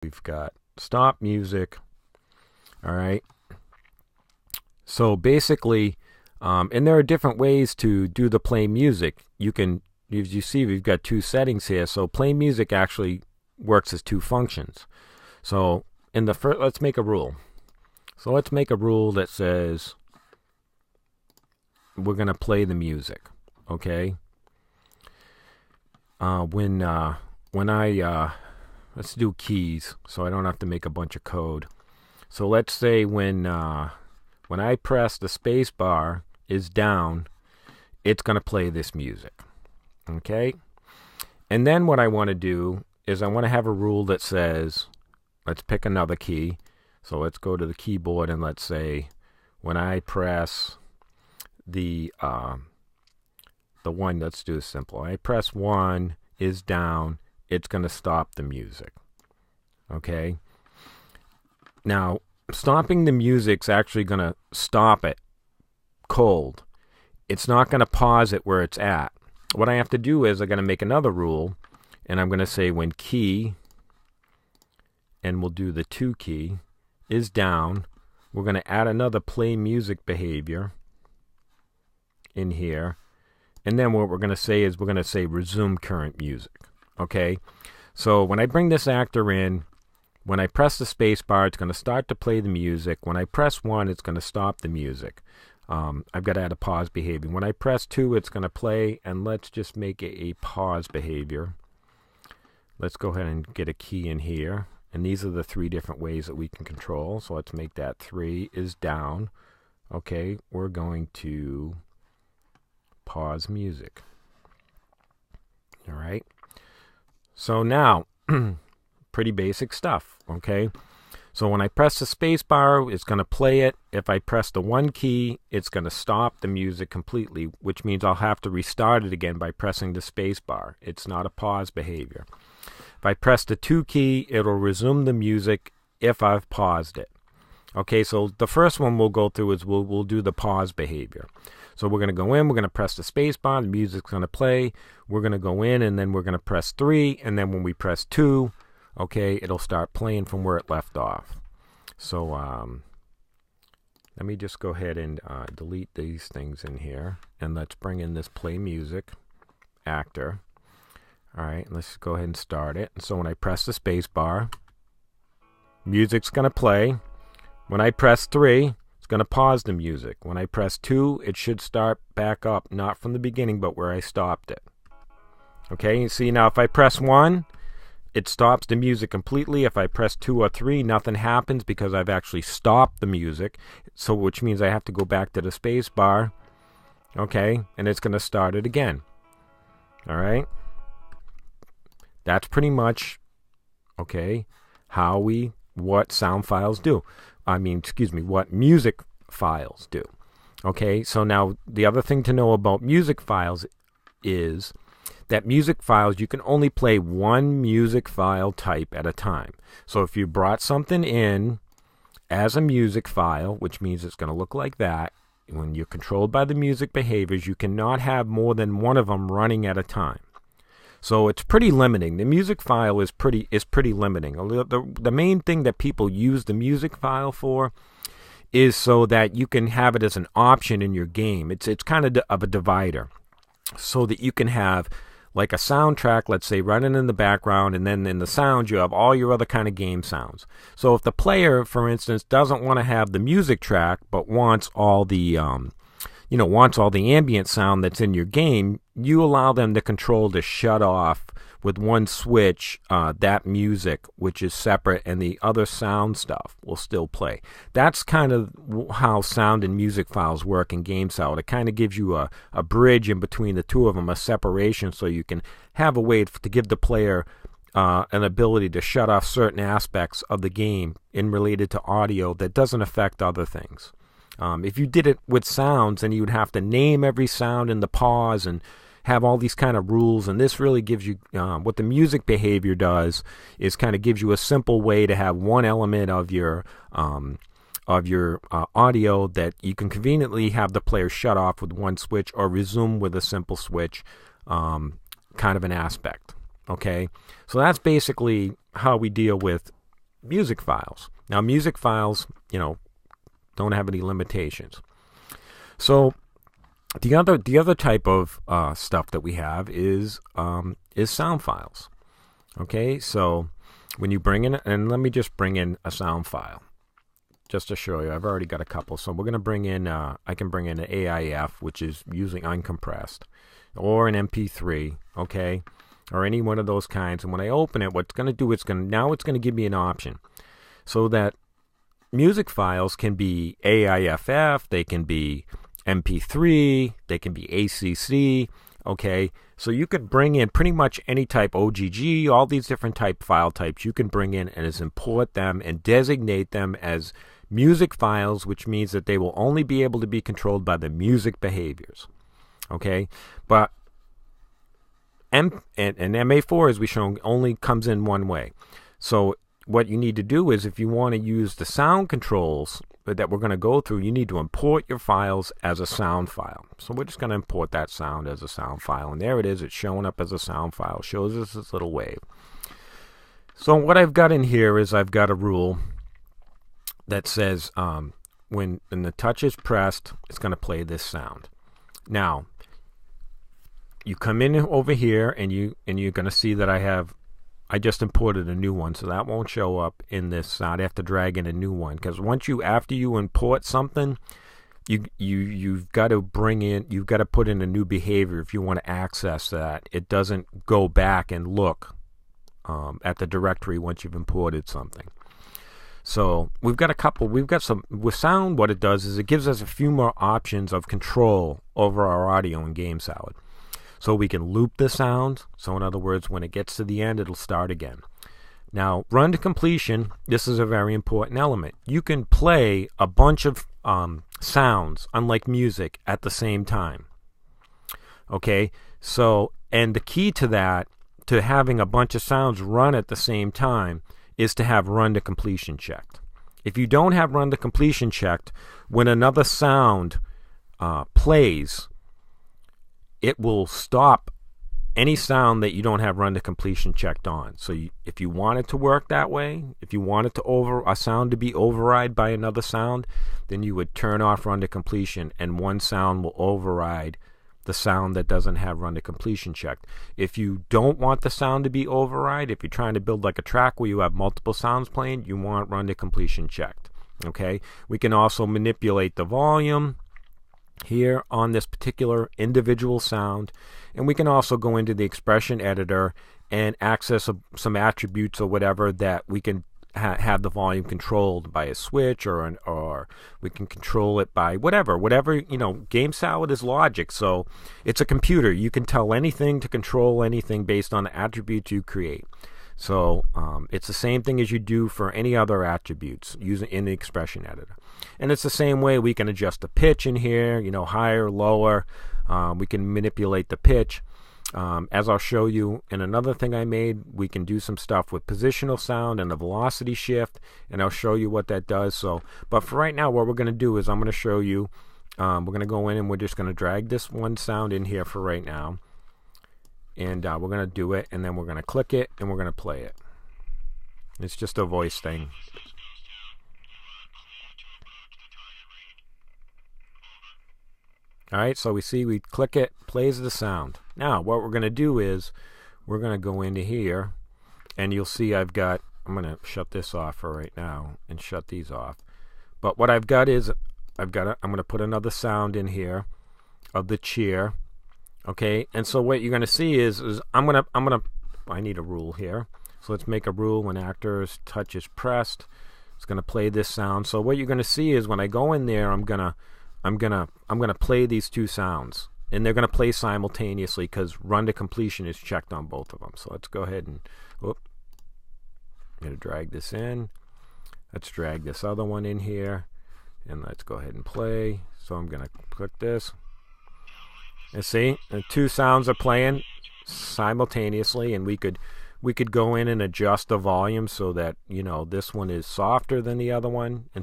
We've got stop music. All right. So basically, and there are different ways to do the play music. You can, as you see, we've got two settings here. So play music actually works as two functions. So in the first, let's make a rule. So let's make a rule that says we're going to play the music. Okay. When I let's do keys, so I don't have to make a bunch of code. So let's say when I press the space bar is down, it's going to play this music. Okay? And then what I want to do is I want to have a rule that says, let's pick another key. So let's go to the keyboard and let's say when I press the one, let's do it simple. I press 1 is down, it's going to stop the music. Okay? Now, stopping the music's actually going to stop it cold. It's not going to pause it where it's at. What I have to do is I'm going to make another rule, and I'm going to say when key, and we'll do the 2 key, is down, we're going to add another play music behavior in here. And then what we're going to say is we're going to say resume current music. Okay? So when I bring this actor in, when I press the space bar, it's going to start to play the music. When I press 1, it's going to stop the music. I've got to add a pause behavior. When I press 2, it's going to play, and let's just make it a pause behavior. Let's go ahead and get a key in here. And these are the 3 different ways that we can control. So let's make that 3 is down. Okay, we're going to pause music. All right. So now, pretty basic stuff, okay? So when I press the space bar, it's going to play it. If I press the 1 key, it's going to stop the music completely, which means I'll have to restart it again by pressing the space bar. It's not a pause behavior. If I press the 2 key, it'll resume the music if I've paused it. Okay, so the first one we'll go through is we'll do the pause behavior. So we're going to go in, we're going to press the space bar, the music's going to play. We're going to go in, and then we're going to press 3, and then when we press 2, okay, it'll start playing from where it left off. So let me just go ahead and delete these things in here, and let's bring in this play music actor. All right, let's go ahead and start it. And so when I press the space bar, music's going to play. When I press 3, it's going to pause the music. When I press 2, it should start back up, not from the beginning, but where I stopped it. Okay, you see now if I press 1, it stops the music completely. If I press 2 or 3, nothing happens because I've actually stopped the music. So which means I have to go back to the space bar. Okay, and it's going to start it again. All right. That's pretty much, okay, what sound files do. What music files do. Okay, so now the other thing to know about music files is that music files, you can only play one music file type at a time. So if you brought something in as a music file, which means it's going to look like that, when you're controlled by the music behaviors, you cannot have more than one of them running at a time. So it's pretty limiting. The music file is pretty limiting. The main thing that people use the music file for is so that you can have it as an option in your game. It's kind of a divider, so that you can have like a soundtrack, let's say, running in the background, and then in the sound you have all your other kind of game sounds. So if the player, for instance, doesn't want to have the music track but wants all the ambient sound that's in your game, you allow them the control to shut off with one switch that music, which is separate, and the other sound stuff will still play. That's kind of how sound and music files work in Gamesalad. It kind of gives you a bridge in between the two of them, a separation, so you can have a way to give the player an ability to shut off certain aspects of the game in related to audio that doesn't affect other things. If you did it with sounds, then you would have to name every sound in the pause and have all these kind of rules, and this really gives you what the music behavior does is kind of gives you a simple way to have one element of your audio that you can conveniently have the player shut off with one switch or resume with a simple switch, kind of an aspect. Okay, so that's basically how we deal with music files. Now, music files, don't have any limitations. So the other type of stuff that we have is sound files. Okay, so when you bring in, and let me just bring in a sound file just to show you. I've already got a couple, so we're going to bring in. I can bring in an AIF, which is usually uncompressed, or an MP3. Okay, or any one of those kinds. And when I open it, what's going to do? It's going to give me an option, so that music files can be AIFF, they can be MP3, they can be ACC. Okay, so you could bring in pretty much any type, OGG, all these different file types you can bring in and just import them and designate them as music files, which means that they will only be able to be controlled by the music behaviors. Okay, but and MA4, as we shown, only comes in one way. So what you need to do is, if you want to use the sound controls that we're going to go through, you need to import your files as a sound file. So we're just going to import that sound as a sound file, and there it is. It's showing up as a sound file. Shows us this little wave. So what I've got in here is I've got a rule that says when the touch is pressed, it's going to play this sound. Now, you come in over here, and you're going to see that I just imported a new one, so that won't show up in this sound. I have to drag in a new one, because after you import something, you've got to put in a new behavior if you want to access that. It doesn't go back and look at the directory once you've imported something. So we've got some with sound. What it does is it gives us a few more options of control over our audio in Gamesalad. So we can loop the sound. So in other words, when it gets to the end, it'll start again. Now, run to completion, this is a very important element. You can play a bunch of sounds, unlike music, at the same time. Okay, so, and the key to that, to having a bunch of sounds run at the same time, is to have run to completion checked. If you don't have run to completion checked, when another sound plays, it will stop any sound that you don't have run to completion checked on. So if you want it to work that way, if you want it to a sound to be override by another sound, then you would turn off run to completion, and one sound will override the sound that doesn't have run to completion checked. If you don't want the sound to be override, if you're trying to build like a track where you have multiple sounds playing, you want run to completion checked. Okay, we can also manipulate the volume here on this particular individual sound, and we can also go into the expression editor and access some attributes or whatever that we can have the volume controlled by a switch, or we can control it by whatever. Gamesalad is logic, so it's a computer. You can tell anything to control anything based on the attributes you create. So it's the same thing as you do for any other attributes using in the expression editor. And it's the same way we can adjust the pitch in here, higher, lower. We can manipulate the pitch. As I'll show you in another thing I made, we can do some stuff with positional sound and the velocity shift, and I'll show you what that does. So, but for right now, what we're going to do is I'm going to show you, we're going to go in and we're just going to drag this one sound in here for right now. And we're going to do it, and then we're going to click it, and we're going to play it. It's just a voice thing. Alright, so we click it, plays the sound. Now, what we're going to do is, we're going to go into here, and you'll see I'm going to shut this off for right now, and shut these off. But what I've got is, I'm going to put another sound in here, of the cheer. Okay, and so what you're going to see is I need a rule here. So let's make a rule when actor's touch is pressed. It's going to play this sound. So what you're going to see is when I go in there, I'm going to play these two sounds, and they're going to play simultaneously because run to completion is checked on both of them. So let's go ahead and I'm going to drag this in. Let's drag this other one in here, and let's go ahead and play. So I'm going to click this. And see, the two sounds are playing simultaneously, and we could go in and adjust the volume so that this one is softer than the other one, and